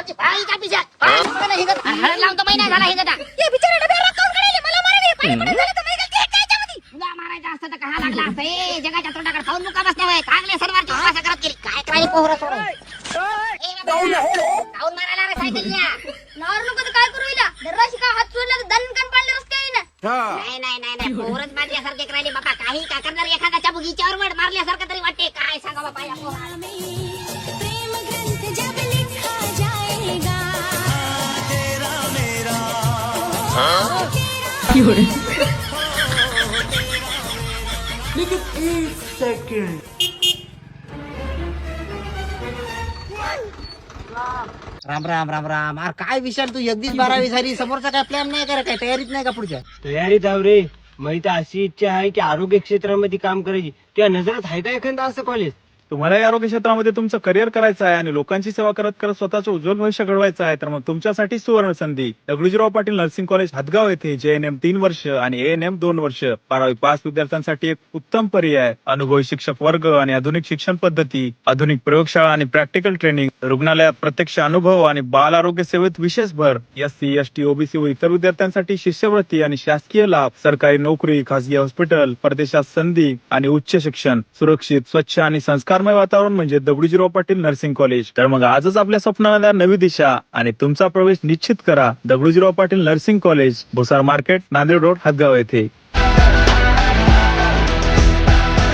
आमची बाईच्या पिशाच हळद लावून तर महिना झाला हिंगता हे बिचारे डबे रक्कम काढले मला मारायला पाणी पडून झालं तर मला काय त्याच्यामध्ये तुला मारायचं असतं तर कहा लागला असतं ए जगाच्या तोंडाकडे खाऊन मुका बसल्या होय कागले सरवारची उपास करत गेली काय करायला पोहर सोड खाऊन मारायला रे सायकलच्या नार नको तर काय करू इला दरवाशी का हात सोडला तर दणकन पाडले रस्ते आहे ना नाही पोहरच मारल्यासारखे करायले बाबा काही का करणार एखादा चाबूक हिच्यावर वड मारल्यासारखं तरी वाटते काय सांगा बाबा या पोहरा प्रेम ग्रंथ जब लिखा जाएगा तेरा मेरा लेकिन एक सेकंड राम राम राम राम अरे काय विशाल तू अगदीच 12वी झाली समोरचा काय प्लॅन नाही का रे? काय तयारीच नाही का पुढच्या तयारी जाऊ रे माहिती अशी इच्छा आहे की आरोग्य क्षेत्रामध्ये काम करायची तुझ्या नजरात आहे का एखादं असं कॉलेज तुम्हाला आरोग्य क्षेत्रामध्ये तुमचं करिअर करायचं आहे आणि लोकांची सेवा करत करत स्वतःचं उज्ज्वल भविष्य घडवायचं आहे तर मग तुमच्यासाठी सुवर्ण संधी दगडूजीराव पाटील नर्सिंग कॉलेज हदगाव येथे JNM 3 वर्ष आणि ANM 2 वर्ष 12वी पास विद्यार्थ्यांसाठी एक उत्तम पर्याय अनुभवी शिक्षक वर्ग आणि आधुनिक शिक्षण पद्धती आधुनिक प्रयोगशाळा आणि प्रॅक्टिकल ट्रेनिंग रुग्णालयात प्रत्यक्ष अनुभव आणि बाल आरोग्य सेवेत विशेष भर SC ST OBC व इतर विद्यार्थ्यांसाठी शिष्यवृत्ती आणि शासकीय लाभ सरकारी नोकरी खासगी हॉस्पिटल परदेशात संधी आणि उच्च शिक्षण सुरक्षित स्वच्छ आणि संस्कारमय वातावरण म्हणजे दगडूजीराव पाटील नर्सिंग कॉलेज तर मग आजच आपल्या स्वप्नाला द्या नवी दिशा आणि तुमचा प्रवेश निश्चित करा दगडूजीराव पाटील नर्सिंग कॉलेज भुसार मार्केट नांदेड रोड हदगाव येथे